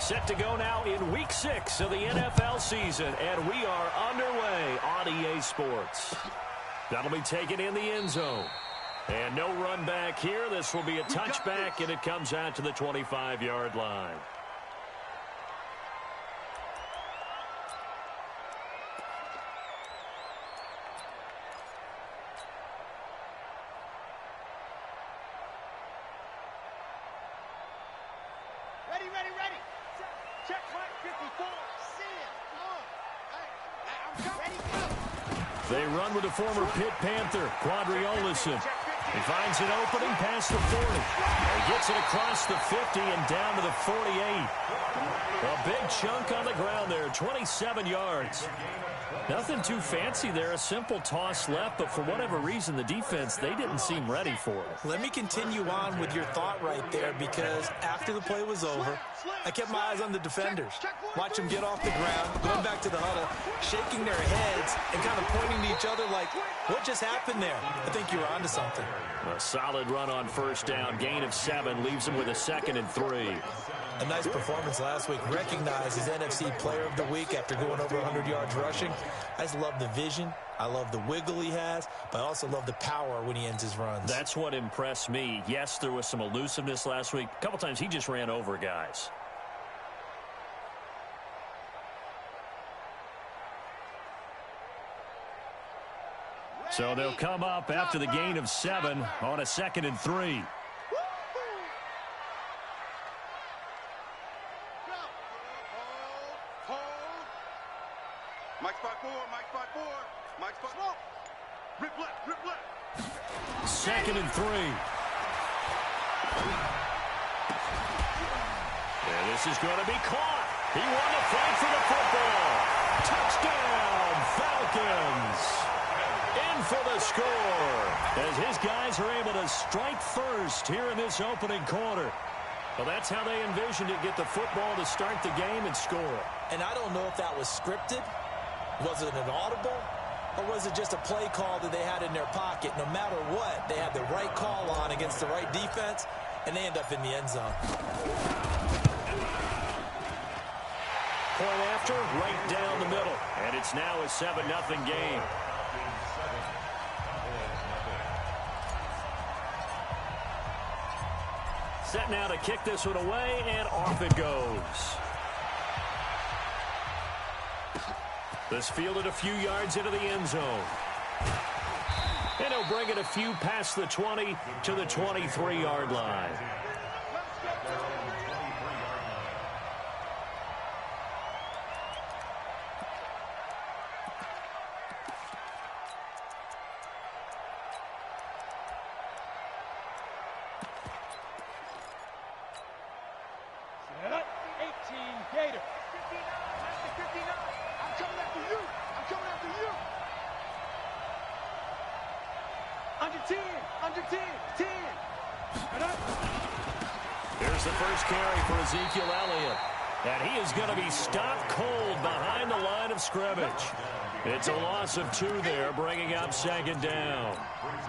Set to go now in Week 6 of the NFL season, and we are underway on EA Sports. That'll be taken in the end zone. And no run back here. This will be a touchback, and it comes out to the 25-yard line. Ready. Check point 54. See it. Come on. Ready, go. They run with the former Pitt Panther, Quadri Olison. He finds an opening past the 40. He gets it across the 50 and down to the 48. A big chunk on the ground there, 27 yards. Nothing too fancy there, a simple toss left, but for whatever reason, the defense, they didn't seem ready for it. Let me continue on with your thought right there, because after the play was over, I kept my eyes on the defenders. Watch them get off the ground, going back to the huddle, shaking their heads and kind of pointing to each other like, what just happened there? I think you were onto something. A solid run on first down, gain of 7, leaves them with a 2nd and 3. A nice performance last week. Recognized as NFC Player of the Week after going over 100 yards rushing. I just love the vision. I love the wiggle he has, but I also love the power when he ends his runs. That's what impressed me. Yes, there was some elusiveness last week. A couple times he just ran over guys. So they'll come up after the gain of 7 on a 2nd and 3. Mike spot 4. Mike spot 4. Rip left. 2nd and 3. And this is going to be caught. He won the fight for the football. Touchdown, Falcons. In for the score as his guys are able to strike first here in this opening quarter. Well, that's how they envisioned it, get the football to start the game and score. And I don't know if that was scripted. Was it an audible? Or was it just a play call that they had in their pocket? No matter what, they had the right call on against the right defense, and they end up in the end zone. Point after, right down the middle. And it's now a 7-0 game. Set now to kick this one away, and off it goes. This fielded a few yards into the end zone. And he'll bring it a few past the 20 to the 23-yard line. Set. 18 Gator. 59. I'm coming after you. Under 10. 10. Here's the first carry for Ezekiel Elliott. And he is going to be stopped cold behind the line of scrimmage. It's a loss of 2 there, bringing up 2nd down.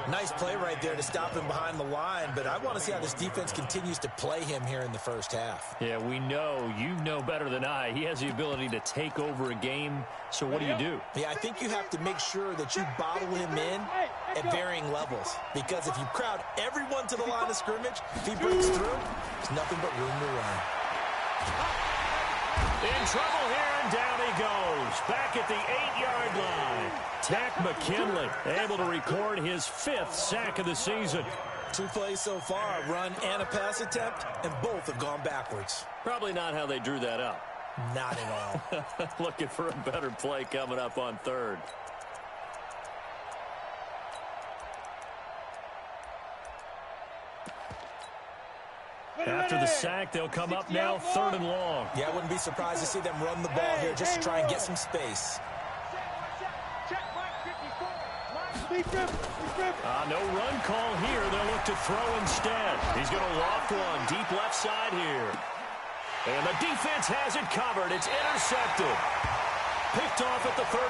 Nice play right there to stop him behind the line, but I want to see how this defense continues to play him here in the first half. Yeah, we know. You know better than I. He has the ability to take over a game. So what do you do? Yeah, I think you have to make sure that you bottle him in at varying levels. Because if you crowd everyone to the line of scrimmage, if he breaks through, there's nothing but room to run. In trouble here, and down he goes. Back at the 8-yard line. Tack McKinley able to record his 5th sack of the season. 2 plays so far, a run and a pass attempt, and both have gone backwards. Probably not how they drew that up. Not at all. Looking for a better play coming up on 3rd. After the sack, they'll come up now 3rd and long. Yeah, I wouldn't be surprised to see them run the ball here just to try and get some space. No run call here. They'll look to throw instead. He's going to loft one deep left side here. And the defense has it covered. It's intercepted. picked off at the 38.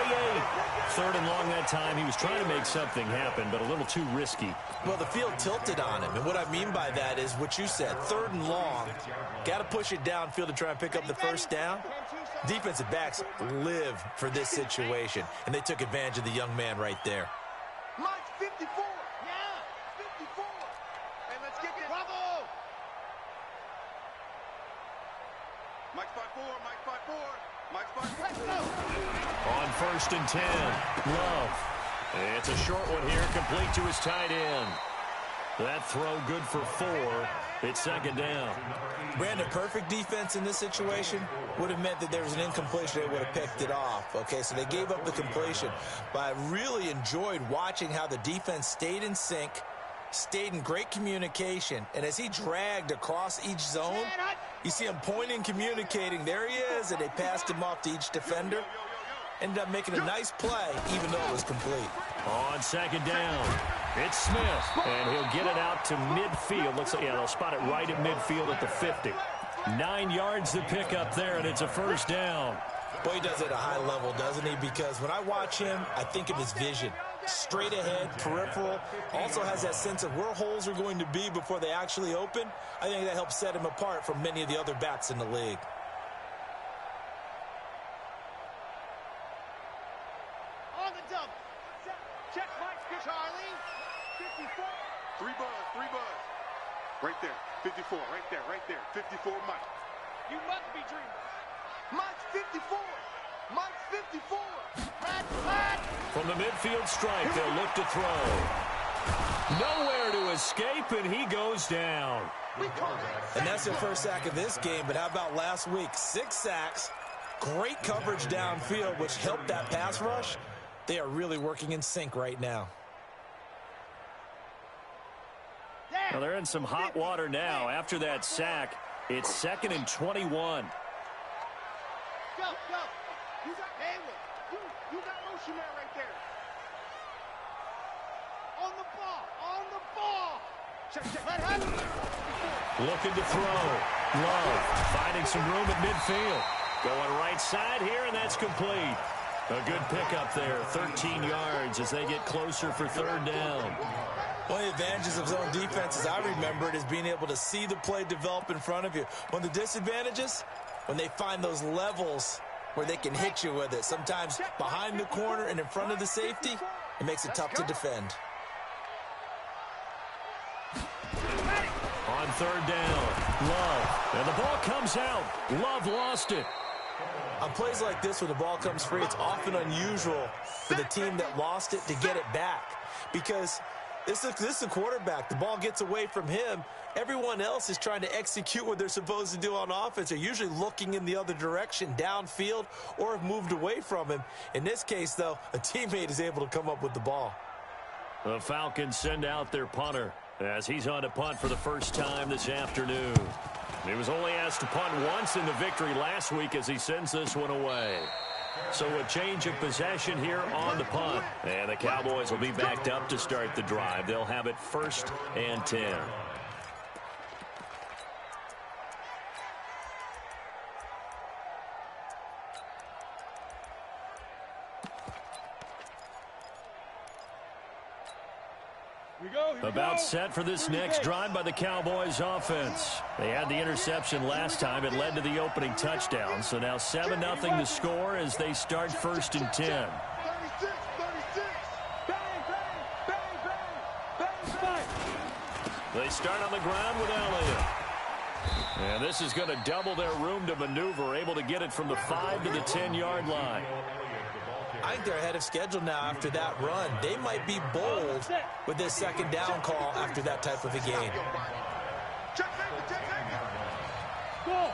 Third and long that time. He was trying to make something happen, but a little too risky. Well, the field tilted on him, and what I mean by that is what you said, third and long. Got to push it downfield to try and pick up the first down. Defensive backs live for this situation, and they took advantage of the young man right there. Mike's 54. Yeah, 54. And let's get this. Bravo. Mike's 5-4. Mike's 5-4. Mike's 5-4. On first and 10, Love. It's a short one here, complete to his tight end. That throw good for 4. It's second down. Brandon, perfect defense in this situation would have meant that there was an incompletion. They would have picked it off. Okay, so they gave up the completion. But I really enjoyed watching how the defense stayed in sync, stayed in great communication. And as he dragged across each zone, you see him pointing, communicating. There he is, and they passed him off to each defender. Ended up making a nice play, even though it was complete. On second down, it's Smith, and he'll get it out to midfield. Looks like, yeah, they'll spot it right at midfield at the 50. 9 yards to pick up there, and it's a first down. Boy, he does it at a high level, doesn't he? Because when I watch him, I think of his vision. Straight ahead, peripheral. Also has that sense of where holes are going to be before they actually open. I think that helps set him apart from many of the other backs in the league. On the double. Check Mike. Charlie. 54. 3 buzz. Right there. 54. Right there. 54 Mike. You must be dreaming. Mike's 54. Mike's 54. Red. From the midfield stripe, they'll look to throw. Nowhere to escape, and he goes down. And that's their first sack of this game, but how about last week? 6 sacks, great coverage downfield, which helped that pass rush. They are really working in sync right now. Well, they're in some hot water now. After that sack, it's 2nd and 21. Go. You got Hayward. You got motion man right there. On the ball. Check. Looking to throw. Love finding some room at midfield. Going right side here, and that's complete. A good pickup there, 13 yards as they get closer for third down. One of the advantages of zone defense, as I remember it, is being able to see the play develop in front of you. One of the disadvantages, when they find those levels where they can hit you with it. Sometimes behind the corner and in front of the safety, it makes it tough to defend. On third down, Love. And the ball comes out. Love lost it. On plays like this where the ball comes free, it's often unusual for the team that lost it to get it back. Because this is a quarterback. The ball gets away from him. Everyone else is trying to execute what they're supposed to do on offense. They're usually looking in the other direction, downfield, or have moved away from him. In this case, though, a teammate is able to come up with the ball. The Falcons send out their punter as he's on to punt for the first time this afternoon. He was only asked to punt once in the victory last week as he sends this one away. So a change of possession here on the punt. And the Cowboys will be backed up to start the drive. They'll have it 1st and 10. About set for this next drive by the Cowboys offense. They had the interception last time. It led to the opening touchdown. So now 7-0 to score as they start 1st and 10. They start on the ground with Elliott. And this is going to double their room to maneuver, able to get it from the 5 to the 10-yard line. I think they're ahead of schedule now after that run. They might be bold with this second down call after that type of a game. Go.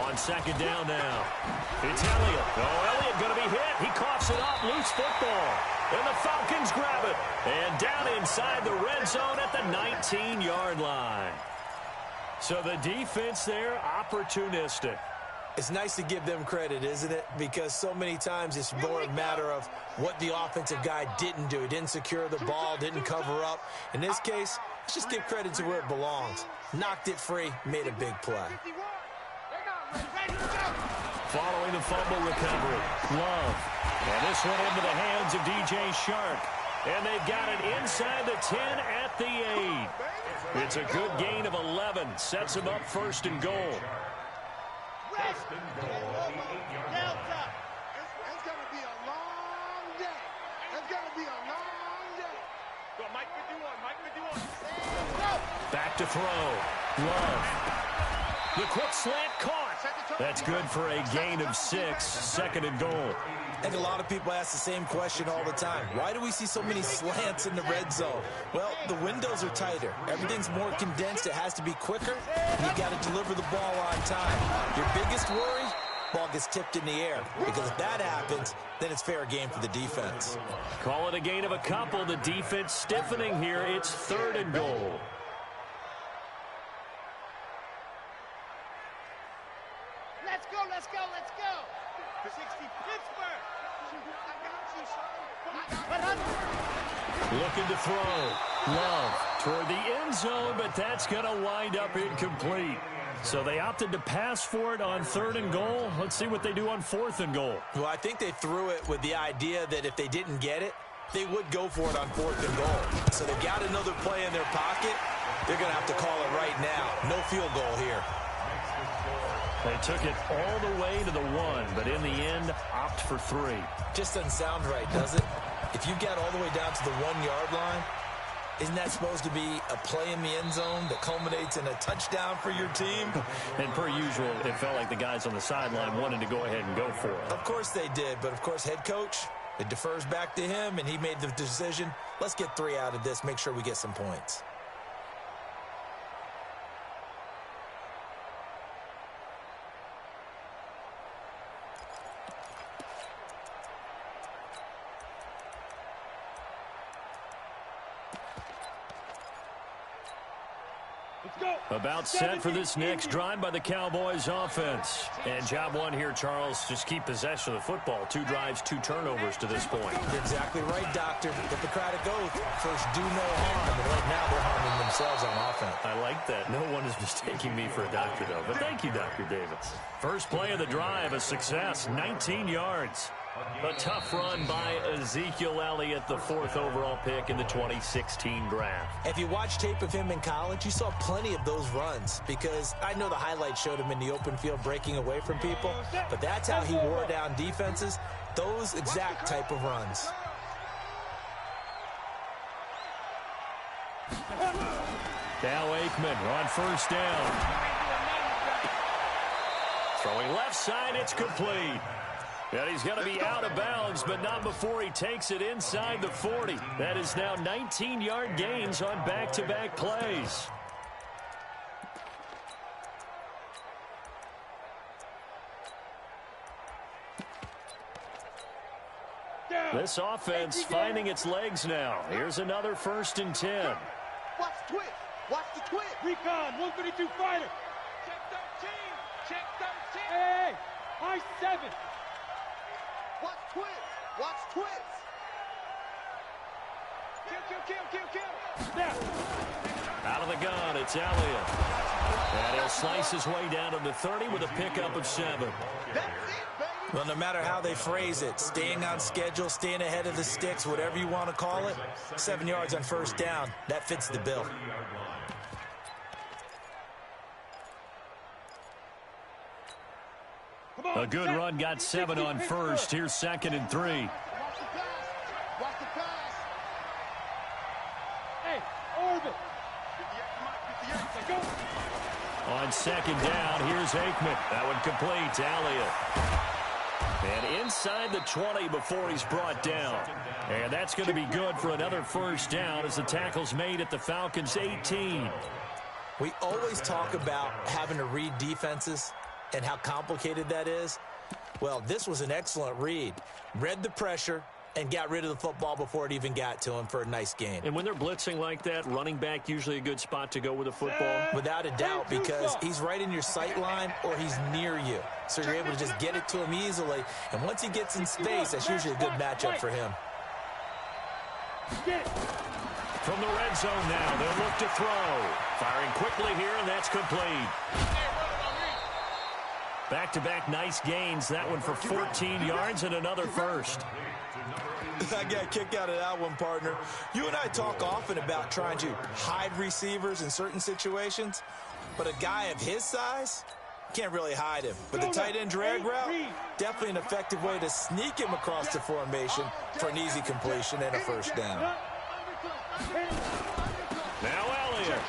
On second down now, it's Elliott. Oh, Elliott going to be hit. He coughs it up. Loose football. And the Falcons grab it. And down inside the red zone at the 19-yard line. So the defense there, opportunistic. It's nice to give them credit, isn't it? Because so many times it's more a matter of what the offensive guy didn't do. He didn't secure the ball, didn't cover up. In this case, let's just give credit to where it belongs. Knocked it free, made a big play. Following the fumble recovery, Love. And this one into the hands of DJ Shark. And they've got it inside the 10 at the 8. It's a good gain of 11. Sets them up 1st and goal. First and goal. Delta. It's going to be a long day. It's going to be a long day. Go, Mike 51, Mike 51. Back to throw. Love. The quick slant caught. That's good for a gain of 6. 2nd and goal. I think a lot of people ask the same question all the time. Why do we see so many slants in the red zone? Well, the windows are tighter. Everything's more condensed. It has to be quicker. And you've got to deliver the ball on time. Your biggest worry? Ball gets tipped in the air. Because if that happens, then it's fair game for the defense. Call it a gain of a couple. The defense stiffening here. It's 3rd and goal. Let's go, let's go, let's go. 60 Pittsburgh. Looking to throw. Love toward the end zone, but that's going to wind up incomplete. So they opted to pass for it on 3rd and goal. Let's see what they do on 4th and goal. Well, I think they threw it with the idea that if they didn't get it, they would go for it on 4th and goal. So they've got another play in their pocket. They're going to have to call it right now. No field goal here. They took it all the way to the 1, but in the end, opt for 3. Just doesn't sound right, does it? If you get all the way down to the 1-yard line, isn't that supposed to be a play in the end zone that culminates in a touchdown for your team? And per usual, it felt like the guys on the sideline wanted to go ahead and go for it. Of course they did, but of course head coach, it defers back to him, and he made the decision. Let's get 3 out of this, make sure we get some points. About set for this next drive by the Cowboys offense. And job 1 here, Charles, just keep possession of the football. 2 drives, 2 turnovers to this point. You're exactly right, Doctor. Hippocratic oath. First, do no harm. And right now, they're harming themselves on offense. I like that. No one is mistaking me for a doctor, though. But thank you, Dr. Davis. First play of the drive, a success, 19 yards. A tough run by Ezekiel Elliott, the 4th overall pick in the 2016 draft. If you watch tape of him in college, you saw plenty of those runs because I know the highlights showed him in the open field breaking away from people, but that's how he wore down defenses, those exact type of runs. Now Aikman on 1st down. Throwing left side, it's complete. And he's going to be out of bounds, but not before he takes it inside the 40. That is now 19-yard gains on back-to-back plays. This offense finding its legs now. Here's another 1st and 10. Watch the twist. Watch the twist. Recon, 132 fighter. Check 13. Check 13. Hey, high 7. Watch twist. Watch twist. Kill. Snap. Out of the gun, it's Elliott. And he'll slice his way down to the 30 with a pickup of 7. That's it, baby. Well, no matter how they phrase it, staying on schedule, staying ahead of the sticks, whatever you want to call it, 7 yards on 1st down, that fits the bill. A good run got 7 on 1st. Here's 2nd and 3. Watch the pass. Watch the pass. Hey, orbit. 58, go. On 2nd down, here's Aikman. That one complete to Elliott. And inside the 20 before he's brought down. And that's going to be good for another 1st down as the tackle's made at the Falcons' 18. We always talk about having to read defenses and how complicated that is. Well, this was an excellent read. Read the pressure and got rid of the football before it even got to him for a nice gain. And when they're blitzing like that, running back usually a good spot to go with the football? Without a doubt, because he's right in your sight line or he's near you. So you're able to just get it to him easily. And once he gets in space, that's usually a good matchup for him. From the red zone now, they'll look to throw. Firing quickly here, and that's complete. Back-to-back nice gains. That one for 14 yards and another first. I got a kick out of that one, partner. You and I talk often about trying to hide receivers in certain situations, but a guy of his size can't really hide him. But the tight end drag route, definitely an effective way to sneak him across the formation for an easy completion and a first down. Now Elliott,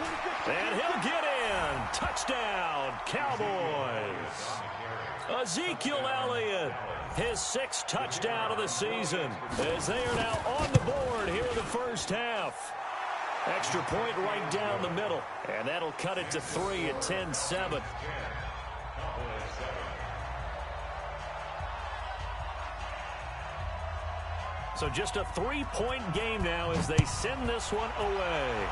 and he'll get in. Touchdown, Cowboys. Ezekiel Elliott, his 6th touchdown of the season, as they are now on the board here in the first half. Extra point right down the middle, and that'll cut it to 3 at 10-7. So just a 3-point game now as they send this one away.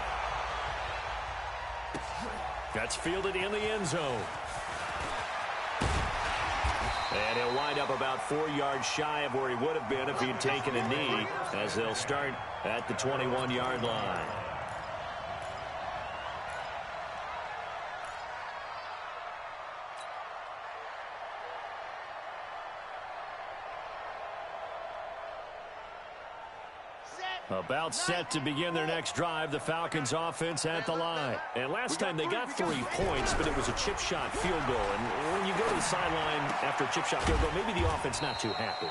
That's fielded in the end zone. And he'll wind up about 4 yards shy of where he would have been if he'd taken a knee, as they'll start at the 21-yard line. About set to begin their next drive, the Falcons offense at the line. And last time they got 3 points, but it was a chip shot field goal. And when you go to the sideline after a chip shot field goal, maybe the offense not too happy.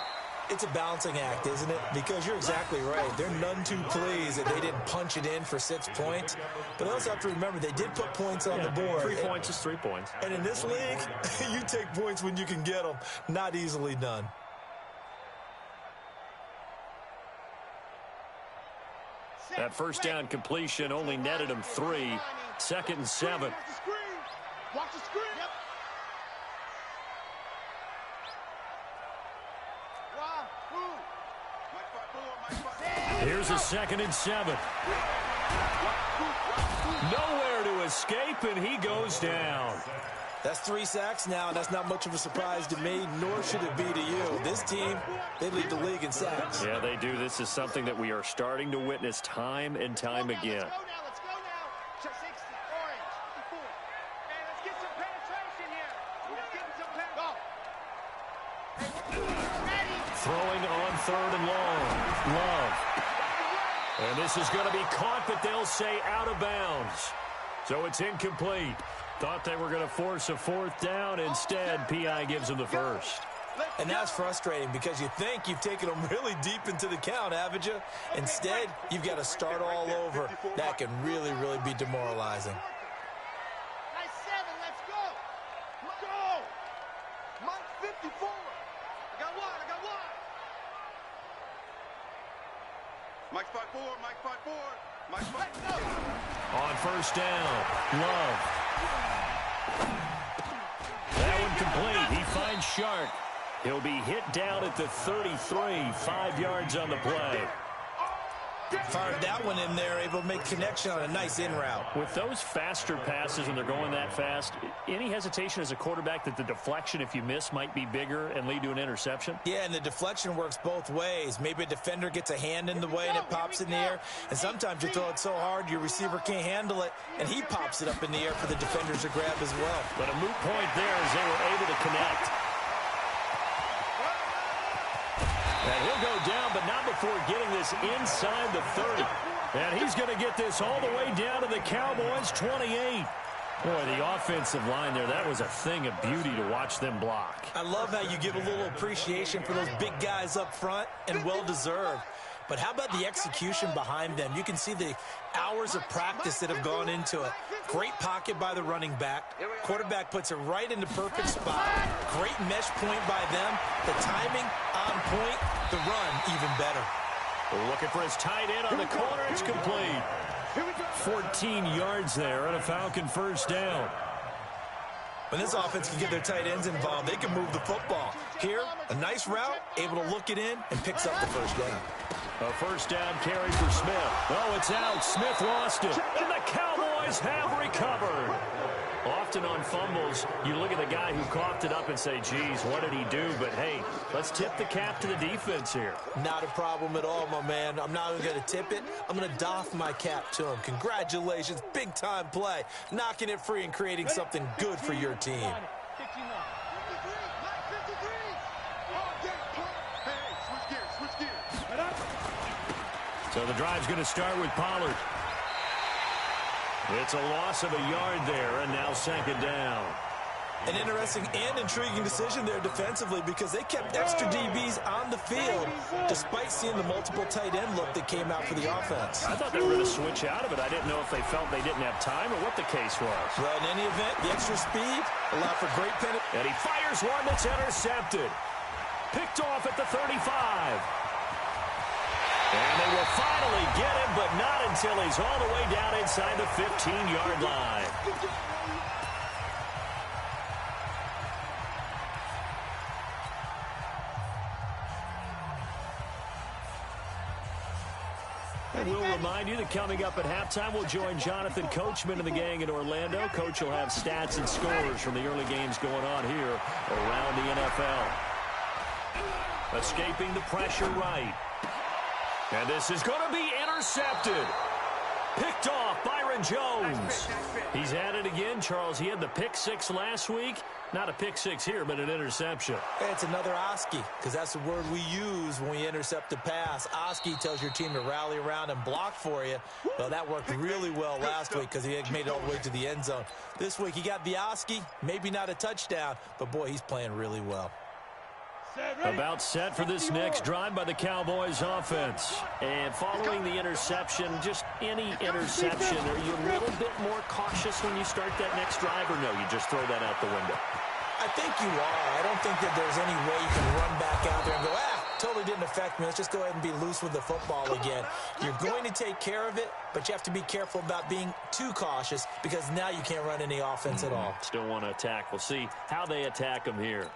It's a balancing act, isn't it? Because you're exactly right. They're none too pleased that they didn't punch it in for 6 points. But I also have to remember they did put points on the board. 3 points is 3 points. And in this league, you take points when you can get them. Not easily done. That first down completion only netted him 3. 2nd and 7. Watch the screen. Yep. Here's a 2nd and 7. Nowhere to escape, and he goes down. That's 3 sacks now, and that's not much of a surprise to me, nor should it be to you. This team, they lead the league in sacks. Yeah, they do. This is something that we are starting to witness time and time again. Let's go now. 60, orange, 54. Hey, let's get some penetration here. Let's get some penetration. Throwing on 3rd and long. Love. And this is going to be caught, but they'll say out of bounds. So it's incomplete. Thought they were going to force a 4th down. Instead, P.I. gives them the first. And that's frustrating because you think you've taken them really deep into the count, haven't you? Instead, you've got to start all over. That can really, really be demoralizing. Nice 7, let's go. Go. Mike 54. I got one. Mike 5-4, Mike 5-4. Mike 5-4. On first down, Love. That one complete. He finds Shark. He'll be hit down at the 33, 5 yards on the play. Fired that one in there, able to make connection on a nice in route. With those faster passes when they're going that fast, any hesitation as a quarterback that the deflection, if you miss, might be bigger and lead to an interception? Yeah, and the deflection works both ways. Maybe a defender gets a hand in the way and it pops in the air. And sometimes you throw it so hard your receiver can't handle it, and he pops it up in the air for the defenders to grab as well. But a moot point there as they were able to connect. And he'll go down, but not before getting this inside the 30. And he's going to get this all the way down to the Cowboys' 28. Boy, the offensive line there, that was a thing of beauty to watch them block. I love how you give a little appreciation for those big guys up front, and well-deserved. But how about the execution behind them? You can see the hours of practice that have gone into it. Great pocket by the running back. Quarterback puts it right in the perfect spot. Great mesh point by them. The timing on point. The run even better. We're looking for his tight end on the corner. It's complete. 14 yards there and a Falcon first down. When this offense can get their tight ends involved, they can move the football. Here, a nice route, able to look it in, and picks up the first down. A first down carry for Smith. Oh, it's out. Smith lost it. And the Cowboys have recovered. Often on fumbles, you look at the guy who coughed it up and say, geez, what did he do? But, hey, let's tip the cap to the defense here. Not a problem at all, my man. I'm not even going to tip it. I'm going to doff my cap to him. Congratulations. Big-time play. Knocking it free and creating something good for your team. So the drive's going to start with Pollard. It's a loss of a yard there, and now second down. An interesting and intriguing decision there defensively because they kept extra DBs on the field despite seeing the multiple tight end look that came out for the offense. I thought they were going to switch out of it. I didn't know if they felt they didn't have time or what the case was. Well, in any event, the extra speed allowed for great penalty. And he fires one that's intercepted. Picked off at the 35. And they will finally get him, but not until he's all the way down inside the 15-yard line. And we'll remind you that coming up at halftime, we'll join Jonathan Coachman and the gang in Orlando. Coach will have stats and scores from the early games going on here around the NFL. Escaping the pressure right. And this is going to be intercepted. Picked off Byron Jones. He's at it again, Charles. He had the pick six last week. Not a pick six here, but an interception. Hey, it's another Oski, because that's the word we use when we intercept a pass. Oski tells your team to rally around and block for you. Well, that worked really well last week because he made it all the way to the end zone. This week, he got the Oski, maybe not a touchdown, but, boy, he's playing really well. About set for this next drive by the Cowboys offense. And following the interception, just any interception, are you a little bit more cautious when you start that next drive, or no, you just throw that out the window? I think you are. I don't think that there's any way you can run back out there and go, totally didn't affect me. Let's just go ahead and be loose with the football again. You're going to take care of it, but you have to be careful about being too cautious because now you can't run any offense at all. Still want to attack. We'll see how they attack them here.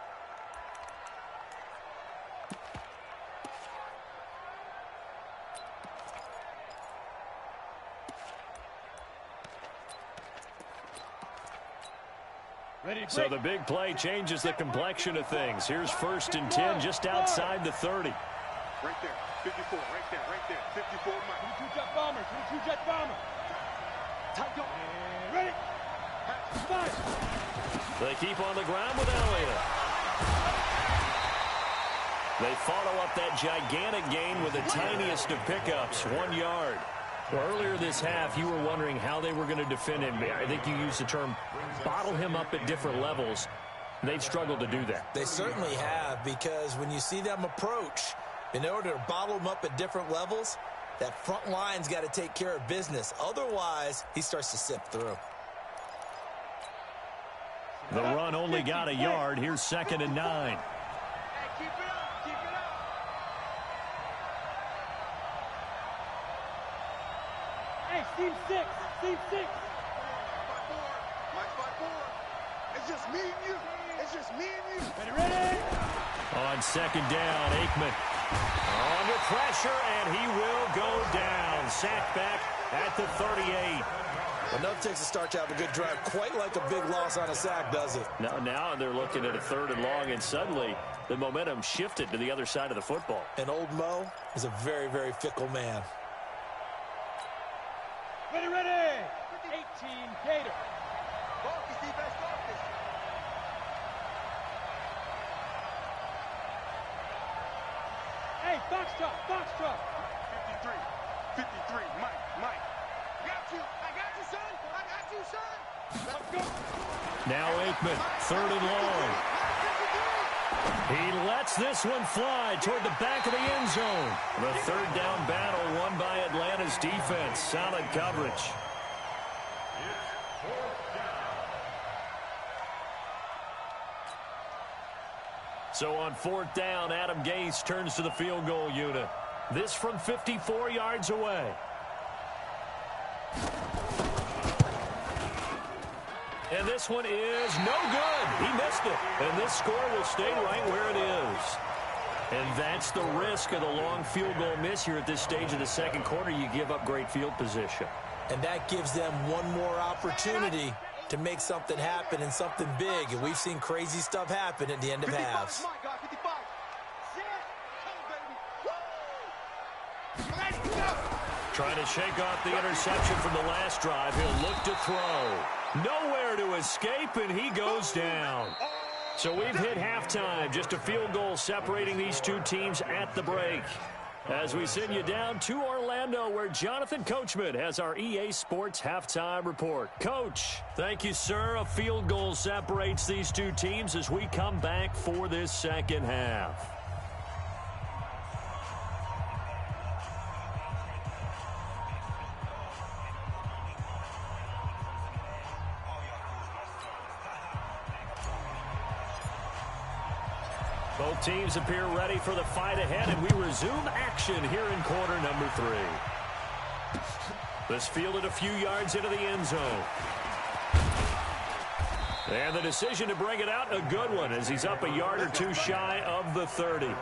So the big play changes the complexion of things. Here's 1st and 10 just outside the 30. Right there, 54, right there, 54 Mike. 22 jet bomber, 22 jet bomber. Tight go. Ready. Five. They keep on the ground with Elliott. They follow up that gigantic gain with the tiniest of pickups, 1 yard. Well, earlier this half, you were wondering how they were going to defend him. I think you used the term bottle him up at different levels. They've struggled to do that. They certainly have, because when you see them approach, in order to bottle him up at different levels, that front line's got to take care of business. Otherwise, he starts to sip through. The run only got a yard. Here's 2nd and 9. Team 6. Team 6. Mike 5-4. It's just me and you. It's just me and you. Ready. On 2nd down, Aikman under pressure, and he will go down. Sacked back at the 38. Well, nothing takes a start to have a good drive quite like a big loss on a sack, does it? Now they're looking at a 3rd and long, and suddenly the momentum shifted to the other side of the football. And old Mo is a very, very fickle man. Ready. 18 Gator. Focus, defense, focus. Hey, box truck. 53, Mike. I got you, son. Let's go. Now Aikman, 3rd and long. He lets this one fly toward the back of the end zone. The 3rd down battle won by Atlanta's defense. Solid coverage. So on 4th down, Adam Gase turns to the field goal unit. This from 54 yards away. And this one is no good. He missed it. And this score will stay right where it is. And that's the risk of the long field goal miss here at this stage of the 2nd quarter. You give up great field position. And that gives them one more opportunity to make something happen and something big. And we've seen crazy stuff happen at the end of halves. Trying to shake off the interception from the last drive. He'll look to throw. Nowhere to escape, and he goes down. So we've hit halftime. Just a field goal separating these two teams at the break. As we send you down to Orlando, where Jonathan Coachman has our EA Sports halftime report. Coach, thank you, sir. A field goal separates these two teams as we come back for this second half. Both teams appear ready for the fight ahead, and we resume action here in quarter number 3. This fielded a few yards into the end zone. And the decision to bring it out, a good one, as he's up a yard or two shy of the 30.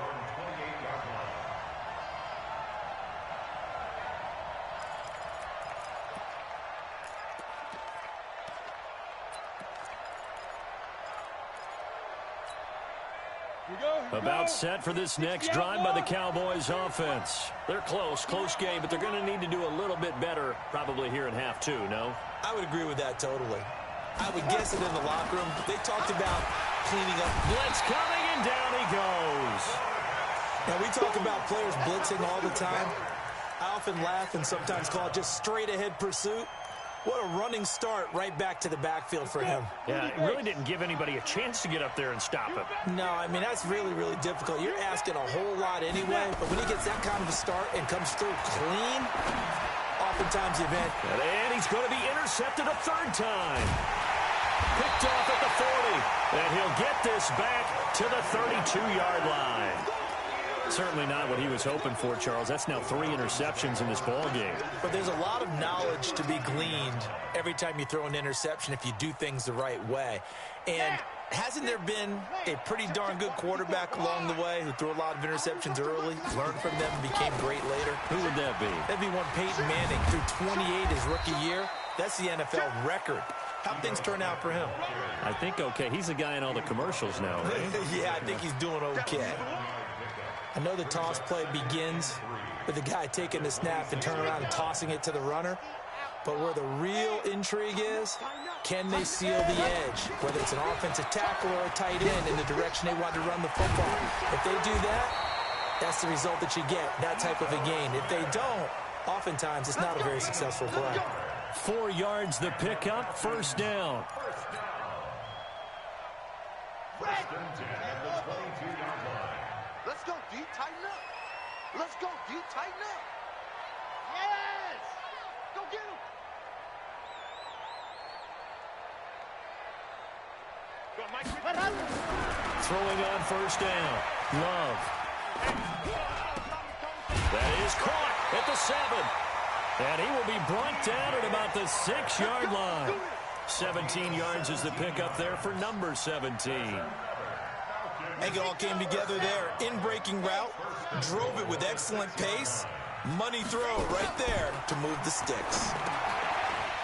About set for this next drive by the Cowboys offense. They're close game, but they're going to need to do a little bit better probably here in half 2, no? I would agree with that totally. I would guess it in the locker room. They talked about cleaning up. Blitz coming, and down he goes. Now, we talk about players blitzing all the time. I often laugh and sometimes call it just straight-ahead pursuit. What a running start right back to the backfield for him. Yeah, it really didn't give anybody a chance to get up there and stop him. No, I mean, that's really, really difficult. You're asking a whole lot anyway, but when he gets that kind of a start and comes through clean, oftentimes the event. And he's going to be intercepted a third time. Picked off at the 40, and he'll get this back to the 32-yard line. Certainly not what he was hoping for, Charles. That's now 3 interceptions in this ball game. But there's a lot of knowledge to be gleaned every time you throw an interception if you do things the right way. And hasn't there been a pretty darn good quarterback along the way who threw a lot of interceptions early, learned from them, and became great later? Who would that be? That'd be one Peyton Manning. Threw 28 his rookie year. That's the NFL record. How'd things turn out for him? I think okay. He's the guy in all the commercials now, right? Yeah, I think he's doing okay. I know the toss play begins with the guy taking the snap and turning around and tossing it to the runner. But where the real intrigue is, can they seal the edge? Whether it's an offensive tackle or a tight end in the direction they want to run the football. If they do that, that's the result that you get, that type of a gain. If they don't, oftentimes it's not a very successful play. 4 yards the pickup, first down. Let's go, D. Tighten up. Let's go, D. Tighten up. Yes! Go get him. Go, Mike. Throwing on first down. Love. That is caught at the 7. And he will be brought down at about the 6-yard line. 17 yards is the pickup there for number 17. And it all came together there. In-breaking route, drove it with excellent pace. Money throw right there to move the sticks.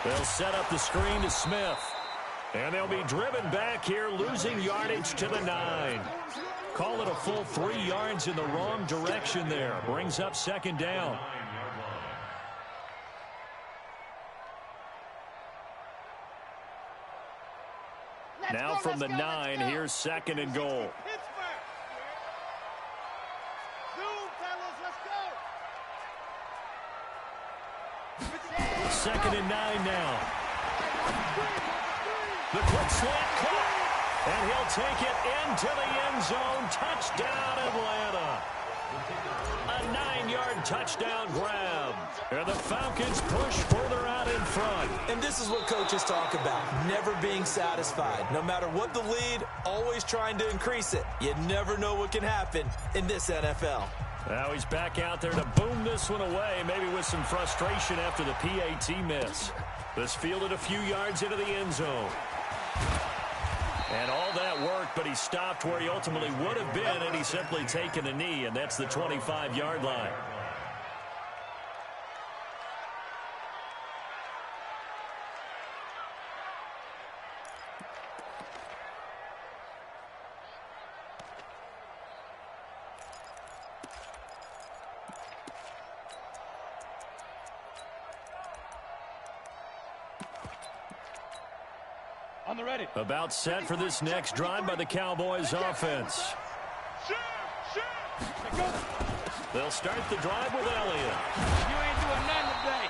They'll set up the screen to Smith. And they'll be driven back here, losing yardage to the 9. Call it a full 3 yards in the wrong direction there. Brings up second down. Now from the 9, here's second and goal. Second and 9 now. The quick slant caught. And he'll take it into the end zone. Touchdown, Atlanta. A 9-yard touchdown grab. And the Falcons push further out in front. And this is what coaches talk about, never being satisfied. No matter what the lead, always trying to increase it. You never know what can happen in this NFL. Now he's back out there to boom this one away, maybe with some frustration after the PAT miss. This fielded a few yards into the end zone. And all that worked, but he stopped where he ultimately would have been, and he's simply taken a knee, and that's the 25-yard line. On the ready. About set for this next drive by the Cowboys offense. They'll start the drive with Elliott. You ain't doing nothing today.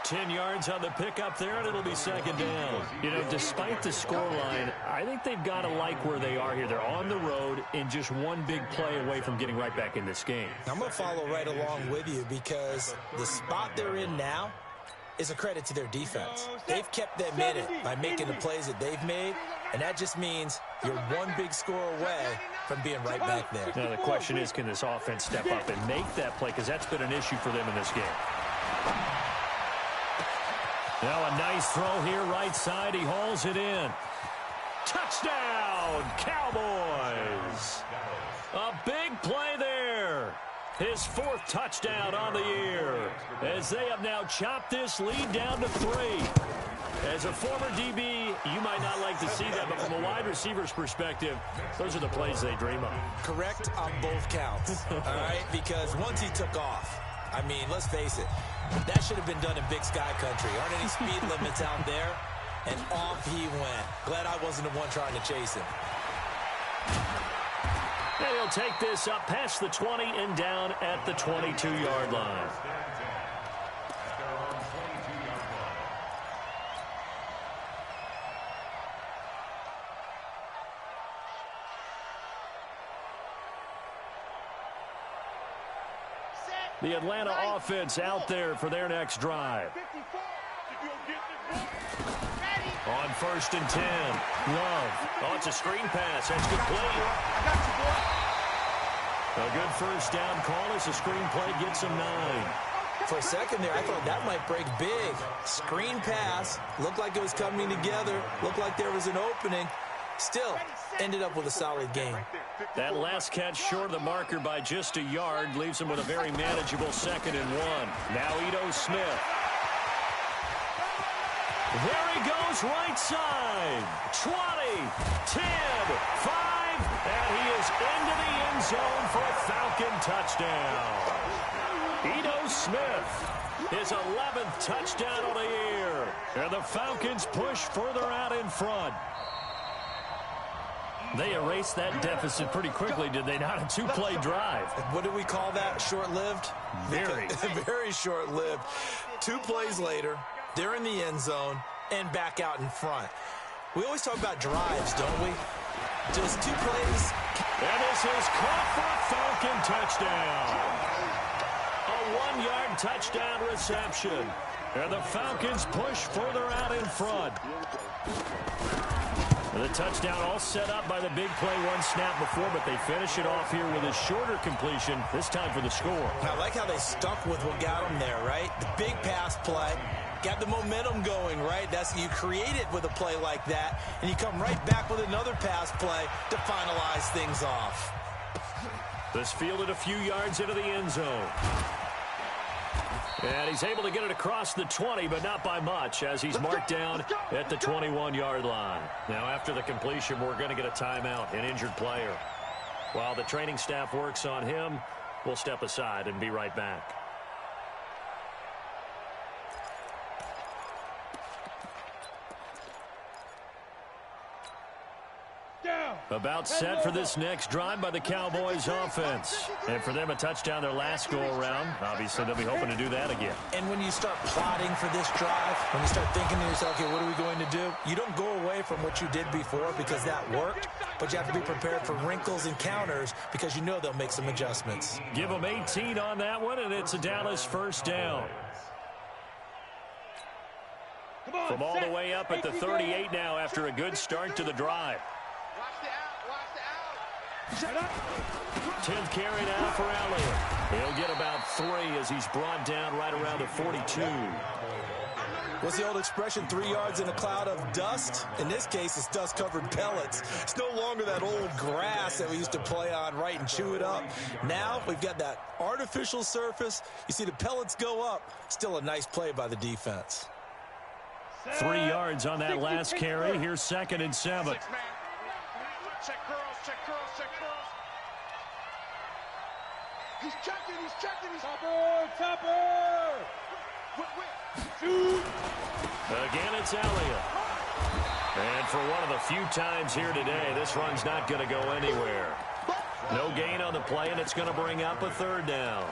10 yards on the pickup there, and it'll be second down. You know, despite the scoreline, I think they've got to like where they are here. They're on the road and just one big play away from getting right back in this game. I'm going to follow right along with you because the spot they're in now is a credit to their defense. They've kept them in it by making the plays that they've made, and that just means you're one big score away from being right back there. Now, the question is, can this offense step up and make that play? Because that's been an issue for them in this game. Now a nice throw here, right side. He hauls it in. Touchdown, Cowboys. A big play there. His 4th touchdown on the year, as they have now chopped this lead down to 3. As a former DB, you might not like to see that, but from a wide receiver's perspective, those are the plays they dream of. Correct on both counts, all right? Because once he took off, I mean, let's face it, that should have been done in Big Sky Country. Aren't any speed limits out there? And off he went. Glad I wasn't the one trying to chase him. And he'll take this up past the 20 and down at the 22-yard line. The Atlanta offense out there for their next drive. On 1st and 10. Love. Oh, it's a screen pass. That's complete. A good first down call as the screen play gets him 9. For a second there, I thought that might break big. Screen pass. Looked like it was coming together. Looked like there was an opening. Still, ended up with a solid game. That last catch short of the marker by just a yard leaves him with a very manageable 2nd and 1. Now Ito Smith. There he goes, right side. 20, 10, 5, and he is into the end zone for a Falcon touchdown. Ito Smith, his 11th touchdown of the year. And the Falcons push further out in front. They erased that deficit pretty quickly, did they not? A 2-play drive. What do we call that? Short-lived? Very. Very short-lived. 2 plays later, they're in the end zone and back out in front. We always talk about drives, don't we? Just 2 plays. And this is caught for a Falcon touchdown. A 1-yard touchdown reception. And the Falcons push further out in front. The touchdown all set up by the big play 1 snap before, but they finish it off here with a shorter completion, this time for the score. I like how they stuck with what got them there, right? The big pass play, got the momentum going, right? That's you create it with a play like that, and you come right back with another pass play to finalize things off. This fielded a few yards into the end zone. And he's able to get it across the 20, but not by much, as he's marked down at the 21-yard line. Now, after the completion, we're going to get a timeout, an injured player. While the training staff works on him, we'll step aside and be right back. About set for this next drive by the Cowboys offense. And for them, a touchdown their last go-around. Obviously, they'll be hoping to do that again. And when you start plotting for this drive, when you start thinking to yourself, okay, what are we going to do? You don't go away from what you did before because that worked, but you have to be prepared for wrinkles and counters because you know they'll make some adjustments. Give them 18 on that one, and it's a Dallas first down. From all the way up at the 38 now after a good start to the drive. 10th carry now for Elliott. He'll get about 3 as he's brought down right around the 42. What's the old expression, 3 yards in a cloud of dust? In this case, it's dust-covered pellets. It's no longer that old grass that we used to play on, right, and chew it up. Now we've got that artificial surface. You see the pellets go up. Still a nice play by the defense. 3 yards on that last carry. Here's 2nd and 7. Check curls, check curls, check curls. He's checking, he's Topper! Shoot! Again, it's Elliott. And for one of the few times here today, this run's not going to go anywhere. No gain on the play, and it's going to bring up a third down.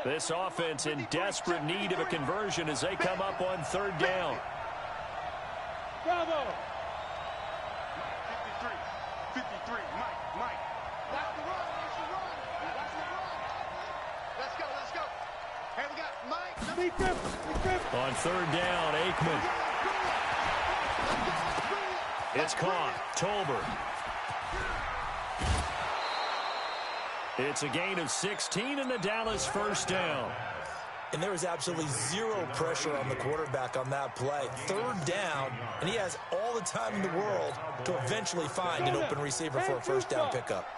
This offense in desperate need of a conversion as they come up on third down. Bravo! 53, Mike. That's the run, that's the run. Let's go. Hey, we got Mike. Beat them. On third down, Aikman. It's caught. Tolbert. It's a gain of 16 and the Dallas first down. And there was absolutely zero pressure on the quarterback on that play. Third down, and he has all the time in the world to eventually find an open receiver for a first down pickup.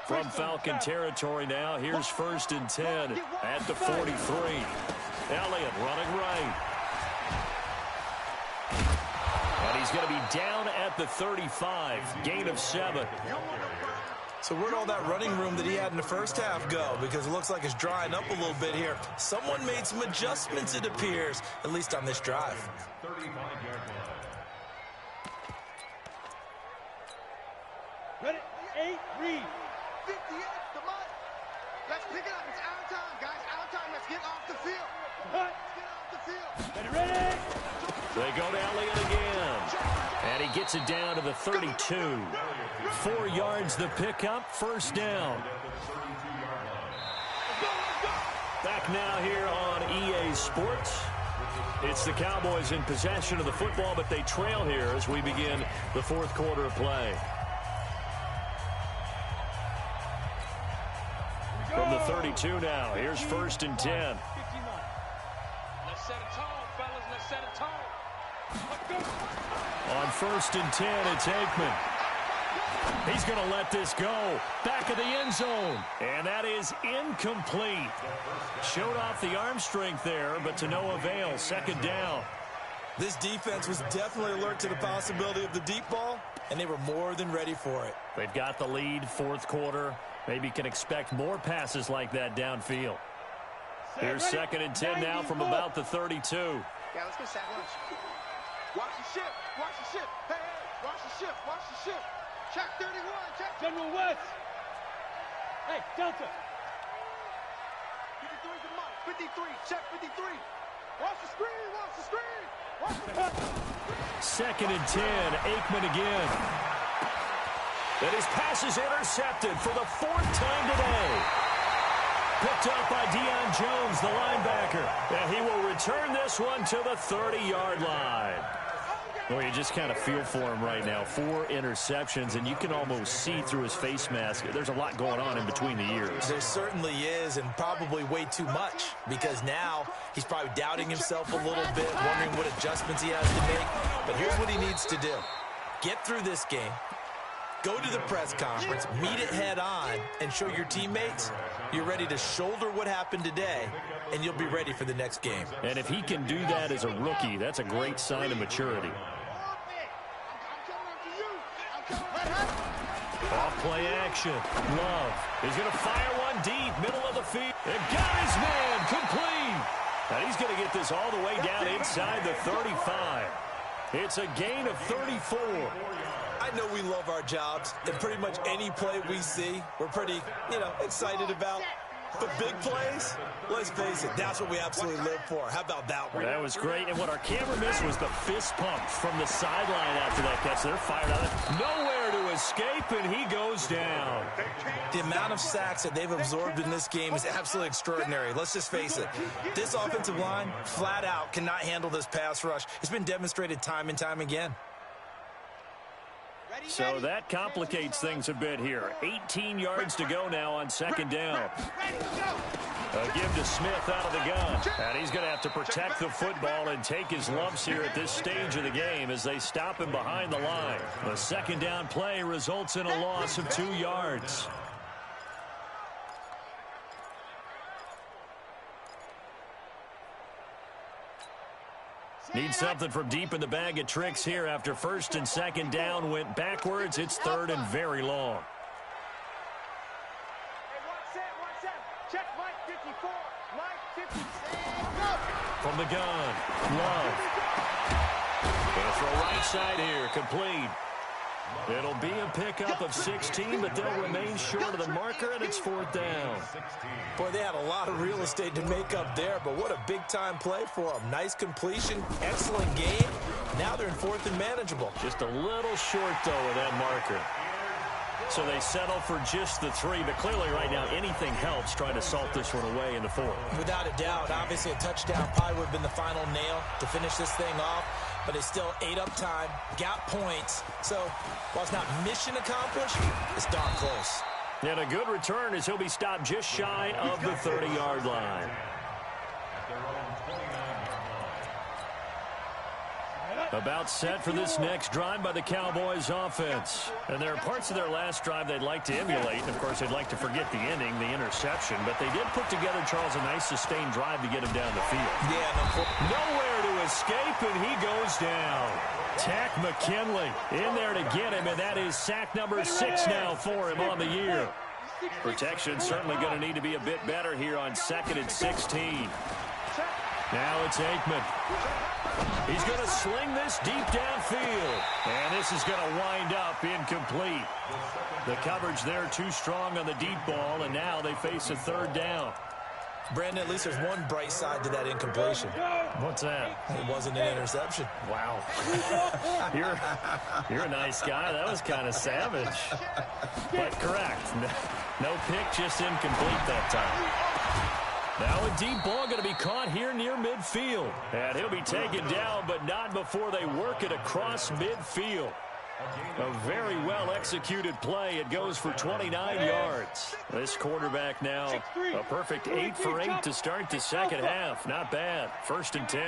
From Falcon territory now, here's 1st and 10 at the 43. Elliott running right. And he's going to be down at the 35, gain of 7. So where'd all that running room that he had in the first half go? Because it looks like it's drying up a little bit here. Someone made some adjustments, it appears, at least on this drive. Ready? 8, read. 58, come on. Let's pick it up. It's our time, guys. Our time. Let's get off the field. Cut. Let's get off the field. Ready? They go to Elliott again. And he gets it down to the 32. 4 yards the pickup, first down. Back now here on EA Sports. It's the Cowboys in possession of the football, but they trail here as we begin the 4th quarter of play. From the 32 now, here's 1st and 10. Let's set a tone, fellas. Let's set a tone. Let's go. On 1st and 10, it's Aikman. He's going to let this go. Back of the end zone. And that is incomplete. Showed off the arm strength there, but to no avail. 2nd down. This defense was definitely alert to the possibility of the deep ball, and they were more than ready for it. They've got the lead, 4th quarter. Maybe can expect more passes like that downfield. Here's 2nd and 10 now from about the 32. Yeah, let's go sack lunch. Watch the ship. Watch the ship. Hey, watch the ship. Watch the ship. Check 31. Check. General West. Hey, Delta. 53 to Mike. 53. Check 53. Watch the screen. Watch the screen. Watch the cut. 2nd and 10. Aikman again. And his pass is intercepted for the 4th time today. Picked up by Deion Jones, the linebacker. And he will return this one to the 30-yard line. Well, you just kind of feel for him right now. 4 interceptions, and you can almost see through his face mask. There's a lot going on in between the ears. There certainly is, and probably way too much, because now he's probably doubting himself a little bit, wondering what adjustments he has to make. But here's what he needs to do. Get through this game. Go to the press conference, meet it head on, and show your teammates you're ready to shoulder what happened today, and you'll be ready for the next game. And if he can do that as a rookie, that's a great sign of maturity. Off play action. Love. He's going to fire one deep, middle of the field. And got his man complete. And he's going to get this all the way down inside the 35. It's a gain of 34. I know we love our jobs, and pretty much any play we see, we're pretty, excited about. But big plays, let's face it, that's what we absolutely live for. How about that one? That was great, and what our camera missed was the fist pump from the sideline after that catch. They're fired out. Nowhere to escape, and he goes down. The amount of sacks that they've absorbed in this game is absolutely extraordinary. Let's just face it. This offensive line, flat out, cannot handle this pass rush. It's been demonstrated time and time again. So that complicates things a bit here. 18 yards to go now on 2nd down. A give to Smith out of the gun. And he's going to have to protect the football and take his lumps here at this stage of the game as they stop him behind the line. The 2nd down play results in a loss of 2 yards. Need something from deep in the bag of tricks here after 1st and 2nd down went backwards. It's 3rd and very long. Check Mike 54. Mike 56. Go. From the gun, Love. Gonna throw right side here, complete. It'll be a pickup of 16, but they'll remain short of the marker, and it's 4th down. Boy, they had a lot of real estate to make up there, but what a big-time play for them. Nice completion, excellent game. Now they're in 4th and manageable. Just a little short, though, of that marker. So they settle for just the 3, but clearly right now anything helps trying to salt this one away in the 4th. Without a doubt, obviously a touchdown probably would have been the final nail to finish this thing off, but it's still ate up time, got points. So while it's not mission accomplished, it's darn close. And a good return as he'll be stopped just shy of the 30-yard line. About set for this next drive by the Cowboys offense. And there are parts of their last drive they'd like to emulate. And, of course, they'd like to forget the ending, the interception. But they did put together, Charles, a nice sustained drive to get him down the field. Yeah, nowhere to escape, and he goes down. Tack McKinley in there to get him, and that is sack number 6 now for him on the year. Protection certainly going to need to be a bit better here on 2nd and 16. Now it's Aikman. He's going to sling this deep downfield. And this is going to wind up incomplete. The coverage there too strong on the deep ball, and now they face a 3rd down. Brandon, at least there's one bright side to that incompletion. What's that? It wasn't an interception. Wow. You're a nice guy. That was kind of savage. But correct. No pick, just incomplete that time. Now a deep ball going to be caught here near midfield. And he'll be taken down, but not before they work it across midfield. A very well-executed play. It goes for 29 yards. This quarterback now a perfect 8 for 8 to start the second half. Not bad. 1st and 10.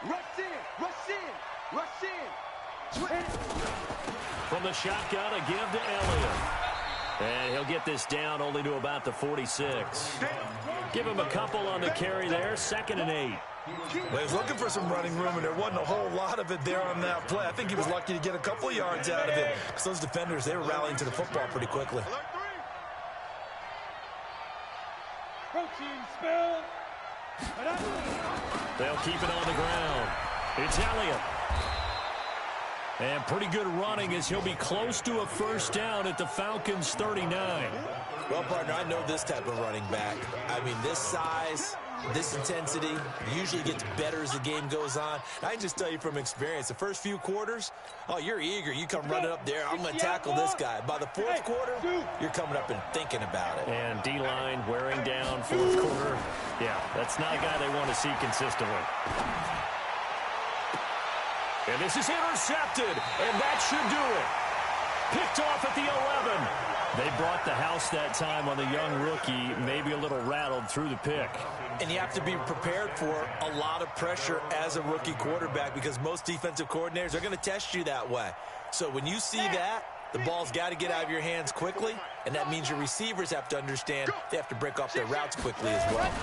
Rush in, rush in, rush in. From the shotgun, a give to Elliott. And he'll get this down only to about the 46. Give him a couple on the carry there. 2nd and 8. Well, he was looking for some running room, and there wasn't a whole lot of it there on that play. I think he was lucky to get a couple of yards out of it, because those defenders, they were rallying to the football pretty quickly. Protein spill. They'll keep it on the ground. It's Elliott. And pretty good running as he'll be close to a 1st down at the Falcons' 39. Well, partner, I know this type of running back. I mean, this size, this intensity usually gets better as the game goes on. I can just tell you from experience, the first few quarters, oh, you're eager. You come running up there, I'm going to tackle this guy. By the 4th quarter, you're coming up and thinking about it. And D-line wearing down 4th quarter. Yeah, that's not a guy they want to see consistently. And this is intercepted, and that should do it. Picked off at the 11. They brought the house that time on the young rookie, maybe a little rattled through the pick. And you have to be prepared for a lot of pressure as a rookie quarterback, because most defensive coordinators are going to test you that way. So when you see that, the ball's got to get out of your hands quickly, and that means your receivers have to understand they have to break off their routes quickly as well.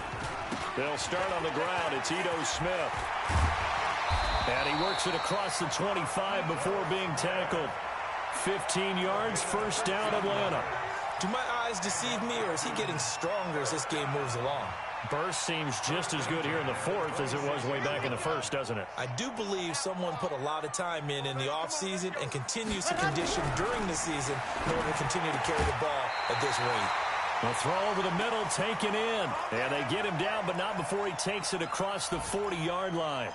They'll start on the ground. It's Ito Smith. And he works it across the 25 before being tackled. 15 yards, 1st down, Atlanta. Do my eyes deceive me, or is he getting stronger as this game moves along? Burst seems just as good here in the 4th as it was way back in the 1st, doesn't it? I do believe someone put a lot of time in the offseason and continues to condition during the season in order to continue to carry the ball at this rate. A throw over the middle, taken in. And they get him down, but not before he takes it across the 40-yard line.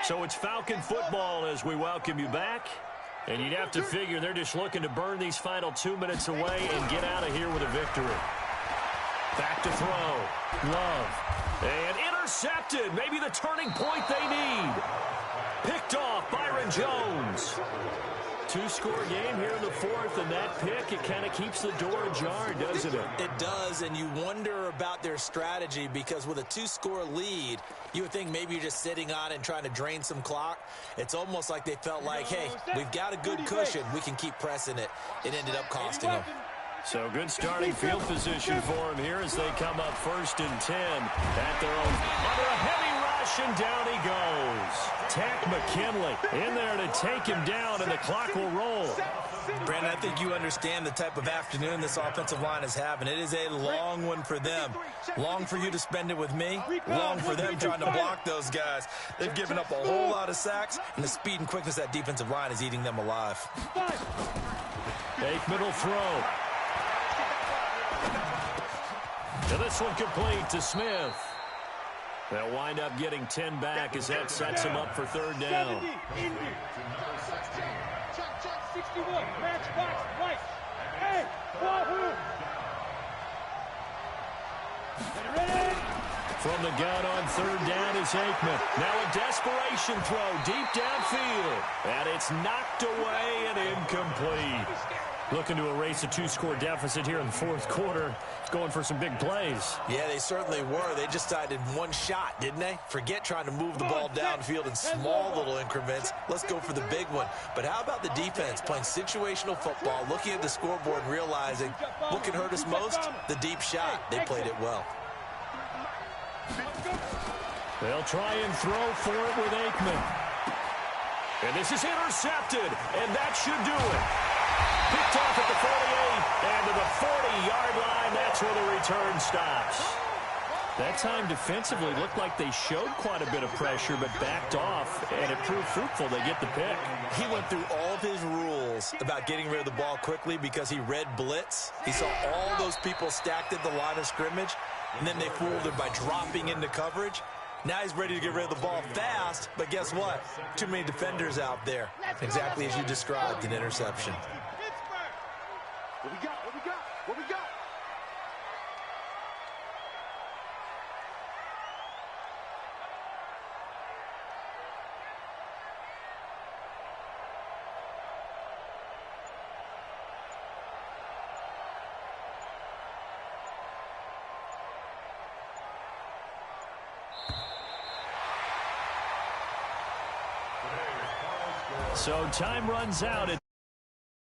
So it's Falcon football as we welcome you back. And you'd have to figure they're just looking to burn these final 2 minutes away and get out of here with a victory. Back to throw. Love. And intercepted. Maybe the turning point they need. Picked off Byron Jones. 2-score game here in the 4th, and that pick, it kind of keeps the door ajar, doesn't it? It does, and you wonder about their strategy, because with a 2-score lead, you would think maybe you're just sitting on it and trying to drain some clock. It's almost like they felt like, hey, we've got a good cushion. We can keep pressing it. It ended up costing them. So good starting field position for them here as they come up 1st and 10 at their own. Under a heavy rush, and down he goes. Tack McKinley in there to take him down, and the clock will roll. Brandon, I think you understand the type of afternoon this offensive line is having. It is a long one for them. Long for you to spend it with me. Long for them trying to block those guys. They've given up a whole lot of sacks, and the speed and quickness of that defensive line is eating them alive. Aikman will throw. And this one complete to Smith. They'll wind up getting 10 back as that sets him up for third down. 61, match box, right. Hey, Wahoo! Ready? From the gun on third down is Aikman. Now a desperation throw deep downfield. And it's knocked away and incomplete. Looking to erase a 2-score deficit here in the fourth quarter. Going for some big plays. Yeah, they certainly were. They just decided one shot, didn't they? Forget trying to move the ball downfield in small little increments. Let's go for the big one. But how about the defense playing situational football, looking at the scoreboard and realizing what can hurt us most? The deep shot. They played it well. They'll try and throw for it with Aikman. And this is intercepted, and that should do it. Picked off at the 48, and to the 40-yard line, that's where the return stops. That time defensively looked like they showed quite a bit of pressure, but backed off, and it proved fruitful. They get the pick. He went through all of his rules about getting rid of the ball quickly because he read blitz. He saw all those people stacked at the line of scrimmage, and then they fooled him by dropping into coverage. Now he's ready to get rid of the ball fast, but guess what? Too many defenders out there. Exactly as you described, an interception. What we got? What we got? What we got? So time runs out at